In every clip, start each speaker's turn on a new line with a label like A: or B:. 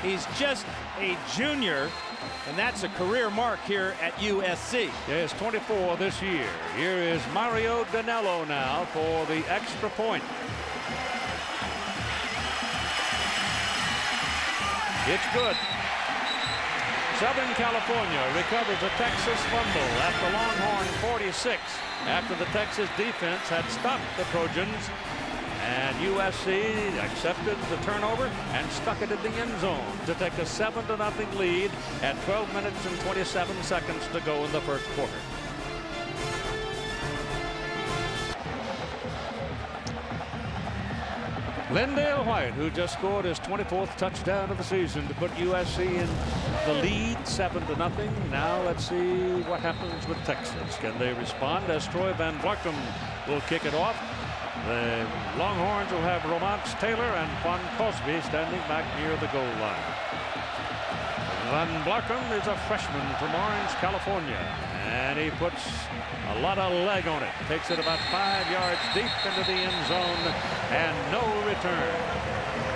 A: He's just a junior, and that's a career mark here at USC.
B: Yes, 24 this year. Here is Mario Danello now for the extra point. It's good. Southern California recovers a Texas fumble at the Longhorn 46 after the Texas defense had stopped the Trojans, and USC accepted the turnover and stuck it in the end zone to take a 7-0 lead at 12 minutes and 27 seconds to go in the first quarter. Lindale White, who just scored his 24th touchdown of the season to put USC in the lead 7-0. Now let's see what happens with Texas. Can they respond as Troy Van Blarcom will kick it off? The Longhorns will have Romance Taylor and Juan Cosby standing back near the goal line. Van Blarcom is a freshman from Orange, California, and he puts a lot of leg on it. Takes it about 5 yards deep into the end zone, and no return.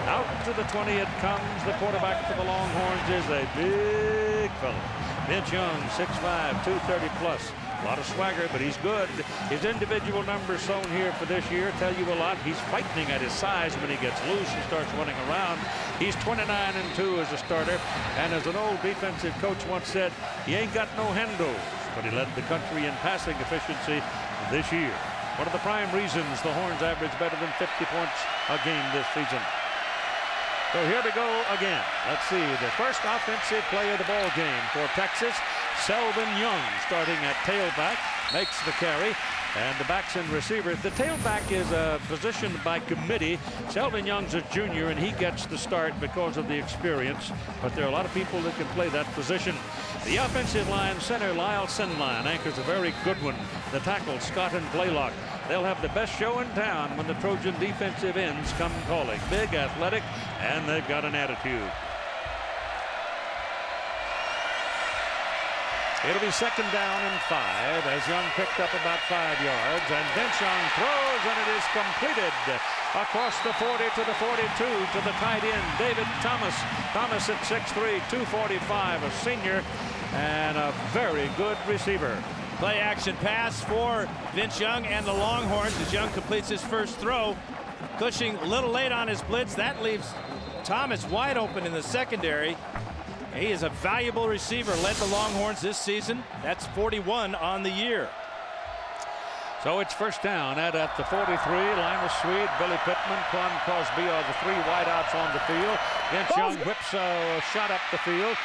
B: Out to the 20 it comes. The quarterback for the Longhorns is a big fellow. Vince Young, 6'5", 230 plus. A lot of swagger, but he's good. His individual numbers shown here for this year tell you a lot. He's frightening at his size when he gets loose and starts running around. He's 29-2 as a starter, and as an old defensive coach once said, he ain't got no handles, but he led the country in passing efficiency this year. One of the prime reasons the Horns average better than 50 points a game this season. So here we go again. Let's see, the first offensive play of the ball game for Texas. Selvin Young starting at tailback, makes the carry, and the backs and receivers. The tailback is positioned by committee. Selvin Young's a junior, and he gets the start because of the experience, but there are a lot of people that can play that position. The offensive line center, Lyle Sinline, anchors a very good one. The tackle, Scott and Blaylock. They'll have the best show in town when the Trojan defensive ends come calling. Big, athletic, and they've got an attitude. It'll be 2nd down and 5 as Young picked up about 5 yards, and Vince Young throws, and it is completed across the 40 to the 42 to the tight end, David Thomas. Thomas at 6'3", 245, a senior and a very good receiver.
A: Play action pass for Vince Young and the Longhorns as Young completes his first throw. Cushing a little late on his blitz. That leaves Thomas wide open in the secondary. He is a valuable receiver, led the Longhorns this season. That's 41 on the year.
B: So it's 1st down at the 43. Linus Swede, Billy Pittman, Quan Cosby are the 3 wideouts on the field. Vince Young whips a shot up the field.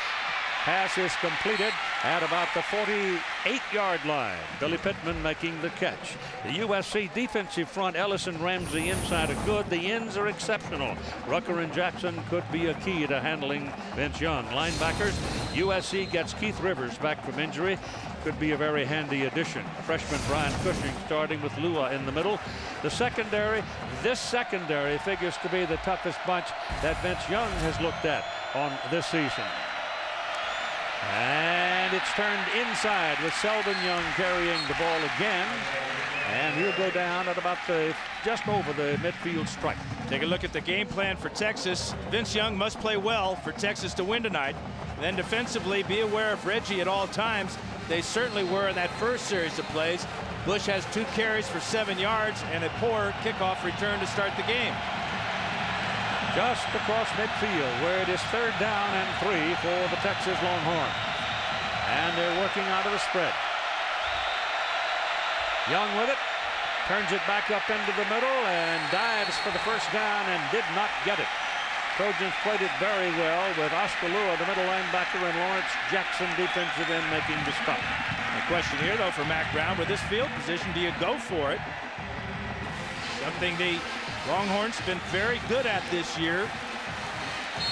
B: Pass is completed at about the 48-yard line. Billy Pittman making the catch. The USC defensive front, Ellis and Ramsey inside are good. The ends are exceptional. Rucker and Jackson could be a key to handling Vince Young. Linebackers, USC gets Keith Rivers back from injury. Could be a very handy addition. Freshman Brian Cushing starting with Lua in the middle. The secondary, this secondary figures to be the toughest bunch that Vince Young has looked at on this season. And it's turned inside with Selvin Young carrying the ball again. And he'll go down at about just over the midfield stripe.
A: Take a look at the game plan for Texas. Vince Young must play well for Texas to win tonight. Then defensively, be aware of Reggie at all times. They certainly were in that first series of plays. Bush has 2 carries for 7 yards and a poor kickoff return to start the game.
B: Just across midfield, where it is 3rd down and 3 for the Texas Longhorns. And they're working out of the spread. Young with it, turns it back up into the middle and dives for the 1st down and did not get it. Trojans played it very well with Oscar Lua, the middle linebacker, and Lawrence Jackson, defensive end, making the stop.
A: The question here, though, for Mack Brown, with this field position, do you go for it? Something the Longhorns been very good at this year.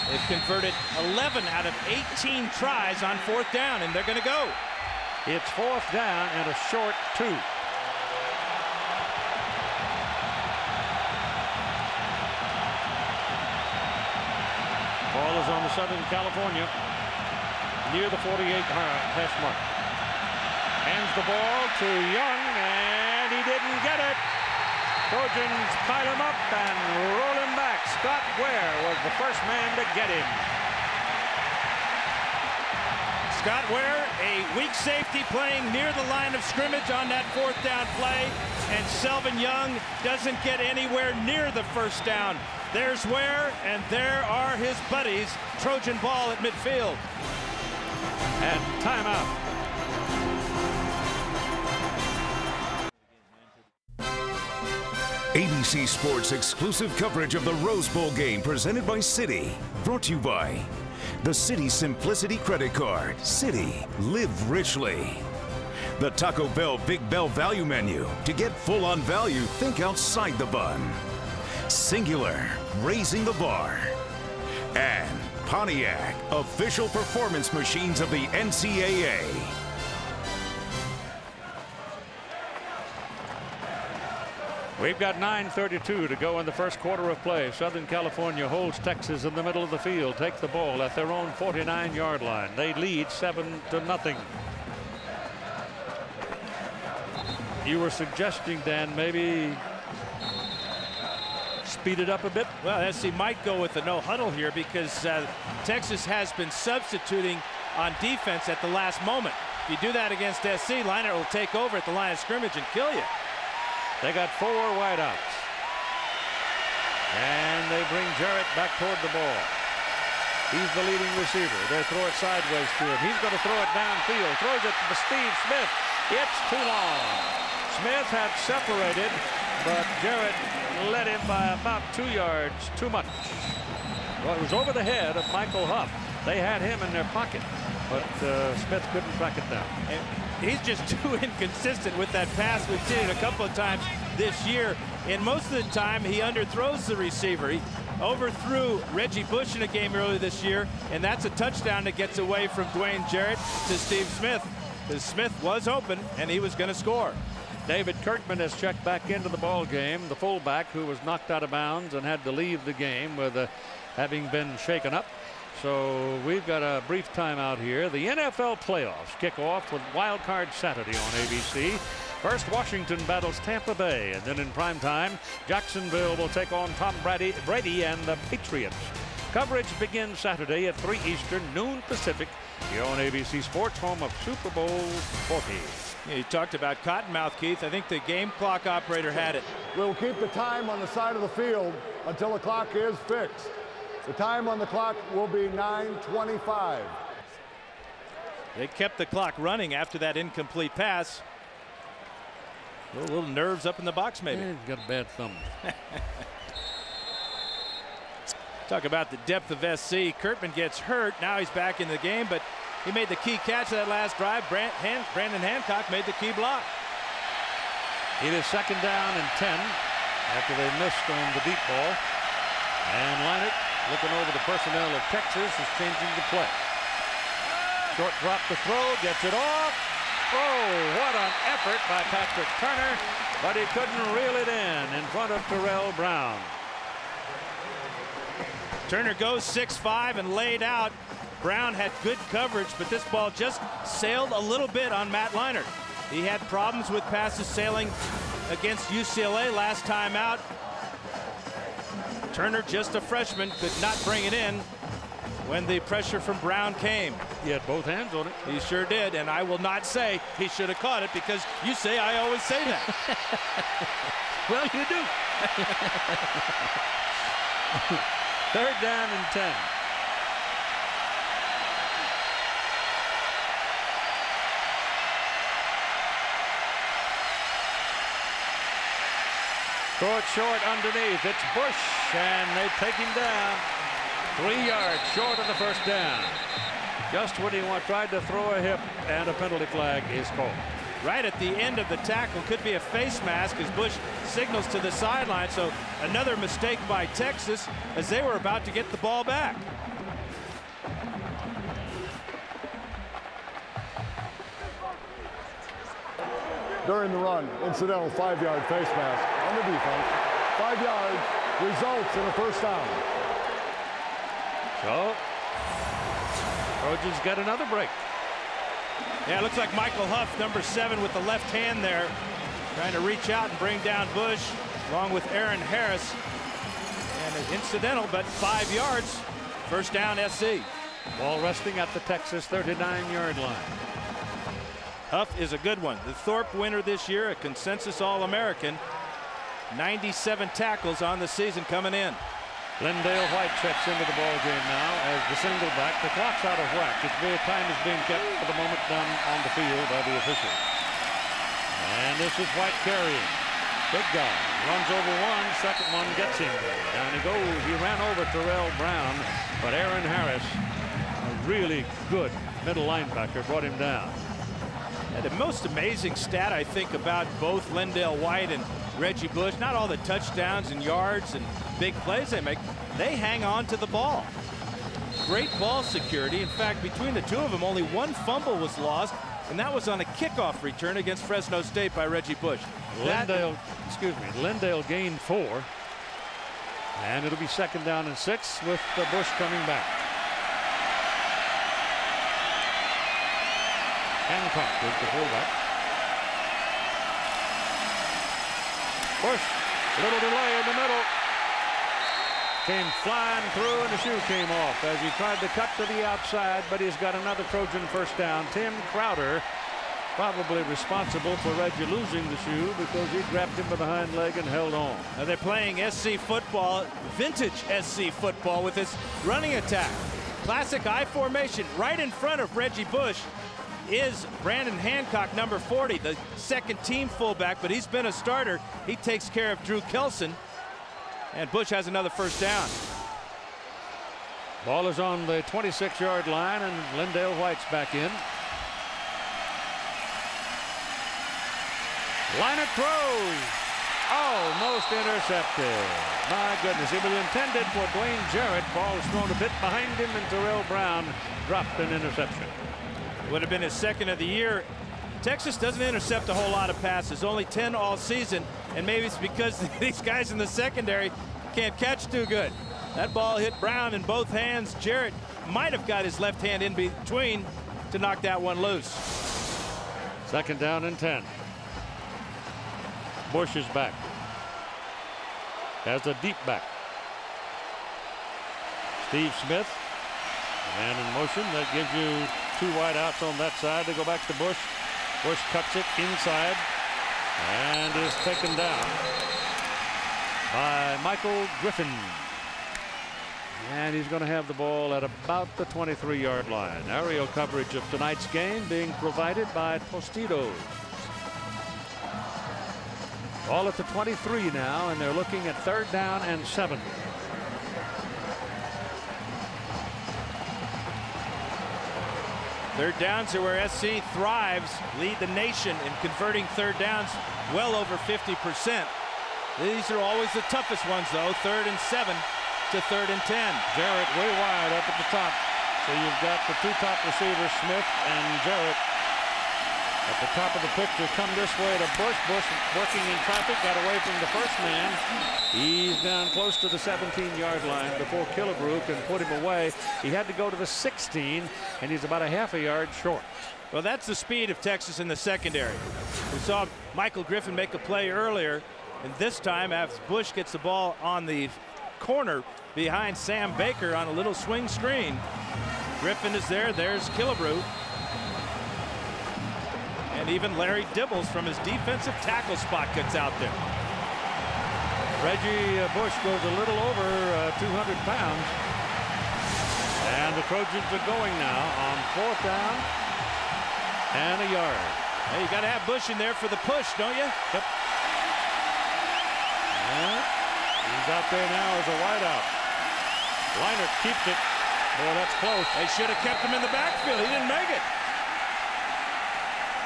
A: They've converted 11 out of 18 tries on 4th down, and they're going to go.
B: It's 4th down and a short 2. Ball is on the Southern California, near the 48 hash mark. Hands the ball to Young, and he didn't get it. Trojans pile him up and roll him back. Scott Ware was the first man to get him.
A: Scott Ware, a weak safety playing near the line of scrimmage on that 4th down play, and Selvin Young doesn't get anywhere near the 1st down. There's Ware, and there are his buddies. Trojan ball at midfield.
B: And timeout.
C: ABC Sports exclusive coverage of the Rose Bowl game presented by Citi. Brought to you by the Citi Simplicity Credit Card. Citi, live richly. The Taco Bell Big Bell Value Menu. To get full on value, think outside the bun. Singular, raising the bar. And Pontiac, official performance machines of the NCAA.
B: We've got 9:32 to go in the first quarter of play. Southern California holds Texas in the middle of the field. Take the ball at their own 49-yard line. They lead 7-0. You were suggesting, Dan, maybe speed it up a bit?
A: Well, SC might go with the no huddle here because Texas has been substituting on defense at the last moment. If you do that against SC, Leinart will take over at the line of scrimmage and kill you.
B: They got 4 wideouts. And they bring Jarrett back toward the ball. He's the leading receiver. They throw it sideways to him. He's going to throw it downfield. Throws it to Steve Smith. It's too long. Smith had separated, but Jarrett led him by about 2 yards too much. Well, it was over the head of Michael Huff. They had him in their pocket, but Smith couldn't track it down.
A: And he's just too inconsistent with that pass. We've seen it a couple of times this year. And most of the time, he underthrows the receiver. He overthrew Reggie Bush in a game earlier this year, and that's a touchdown that gets away from Dwayne Jarrett to Steve Smith, because Smith was open, and he was going to score.
B: David Kirkman has checked back into the ball game, the fullback who was knocked out of bounds and had to leave the game with having been shaken up. So we've got a brief timeout here. The NFL playoffs kick off with Wild Card Saturday on ABC. First, Washington battles Tampa Bay, and then in prime time, Jacksonville will take on Tom Brady and the Patriots. Coverage begins Saturday at 3 Eastern, noon Pacific, here on ABC Sports, home of Super Bowl 40.
A: Yeah, you talked about Cottonmouth, Keith. I think the game clock operator had it.
D: We'll keep the time on the side of the field until the clock is fixed. The time on the clock will be 9:25.
A: They kept the clock running after that incomplete pass. A little nerves up in the box, maybe.
B: Yeah, he's got a bad thumb.
A: Talk about the depth of SC. Kurtman gets hurt. Now he's back in the game, but he made the key catch of that last drive. Brandon Hancock made the key block.
B: It is 2nd down and 10 after they missed on the deep ball. And Leinart, looking over the personnel of Texas, is changing the play. Short drop to throw, gets it off. Oh, what an effort by Patrick Turner, but he couldn't reel it in front of Terrell Brown.
A: Turner goes 6'5" and laid out. Brown had good coverage, but this ball just sailed a little bit on Matt Leinart. He had problems with passes sailing against UCLA last time out. Turner, just a freshman, could not bring it in when the pressure from Brown came.
B: He had both hands on it.
A: He sure did, and I will not say he should have caught it, because you say I always say that.
B: Well, you do. 3rd down and 10. Throw it short underneath. It's Bush, and they take him down. 3 yards short of the 1st down. Just when he tried to throw a hip, and a penalty flag is called.
A: Right at the end of the tackle, could be a face mask as Bush signals to the sideline. So another mistake by Texas as they were about to get the ball back.
D: During the run, incidental 5-yard face mask on the defense. 5 yards results in a 1st down.
B: So Trojans get another break.
A: Yeah, it looks like Michael Huff, number 7, with the left hand there, trying to reach out and bring down Bush, along with Aaron Harris. And an incidental, but 5 yards. 1st down, SC.
B: Ball resting at the Texas 39-yard line.
A: Huff is a good one. The Thorpe winner this year, a consensus All-American. 97 tackles on the season coming in.
B: Lindale White checks into the ball game now as the single back. The clock's out of whack. Time is being kept for the moment down on the field by the officials. And this is White carrying. Big guy. Runs over one. Second one gets him. Down he goes. He ran over Terrell Brown, but Aaron Harris, a really good middle linebacker, brought him down.
A: And the most amazing stat, I think, about both Lindale White and Reggie Bush, not all the touchdowns and yards and big plays they make, they hang on to the ball. Great ball security. In fact, between the two of them, only one fumble was lost, and that was on a kickoff return against Fresno State by Reggie Bush.
B: Lindale gained 4, and it'll be 2nd down and 6 with the Bush coming back. Hancock is the fullback. Bush, little delay in the middle. Came flying through, and the shoe came off as he tried to cut to the outside, but he's got another Trojan first down. Tim Crowder probably responsible for Reggie losing the shoe because he grabbed him by the hind leg and held on.
A: Now they're playing SC football, vintage SC football, with this running attack. Classic I formation. Right in front of Reggie Bush is Brandon Hancock, number 40, the second team fullback, but he's been a starter. He takes care of Drew Kelson, and Bush has another first down.
B: Ball is on the 26-yard line, and Lindale White's back in. Liner throws. Almost intercepted. My goodness, it was intended for Dwayne Jarrett. Ball is thrown a bit behind him, and Terrell Brown dropped an interception.
A: Would have been his second of the year. Texas doesn't intercept a whole lot of passes, only 10 all season, and maybe it's because these guys in the secondary can't catch too good. That ball hit Brown in both hands. Jarrett might have got his left hand in between to knock that one loose.
B: 2nd down and 10. Bush is back. Has a deep back. Steve Smith. Man in motion. That gives you 2 wide outs on that side. They go back to Bush. Bush cuts it inside and is taken down by Michael Griffin. And he's going to have the ball at about the 23-yard line. Aerial coverage of tonight's game being provided by Tostitos. Ball at the 23 now, and they're looking at 3rd down and 7.
A: Third downs are where SC thrives, lead the nation in converting third downs well over 50%. These are always the toughest ones, though. 3rd and 7 to 3rd and 10.
B: Jarrett way wide up at the top. So you've got the 2 top receivers, Smith and Jarrett, at the top of the picture. Come this way to Bush. Bush working in traffic, got away from the first man. He's down close to the 17-yard line before Killebrew can put him away. He had to go to the 16, and he's about a half a yard short.
A: Well, that's the speed of Texas in the secondary. We saw Michael Griffin make a play earlier, and this time as Bush gets the ball on the corner behind Sam Baker on a little swing screen. Griffin is there. There's Killebrew. And even Larry Dibbles from his defensive tackle spot gets out there.
B: Reggie Bush goes a little over 200 pounds. And the Trojans are going now on 4th down and a yard.
A: Hey, you got to have Bush in there for the push, don't you?
B: Yep. And he's out there now as a wideout. Liner keeps it. Boy, that's close.
A: They should have kept him in the backfield. He didn't make it.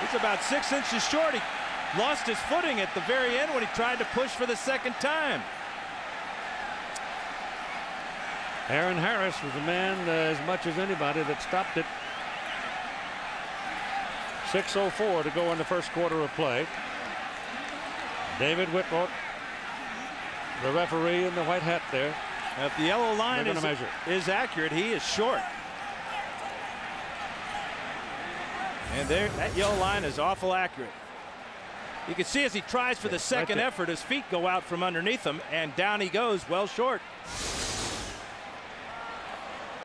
A: He's about 6 inches short. He lost his footing at the very end when he tried to push for the 2nd time.
B: Aaron Harris was the man as much as anybody that stopped it. 6:04 to go in the first quarter of play. David Whitmore, the referee in the white hat there.
A: Now, if the yellow line is accurate, he is short. And there, that yellow line is awful accurate. You can see as he tries for the second effort, his feet go out from underneath him, and down he goes, well short.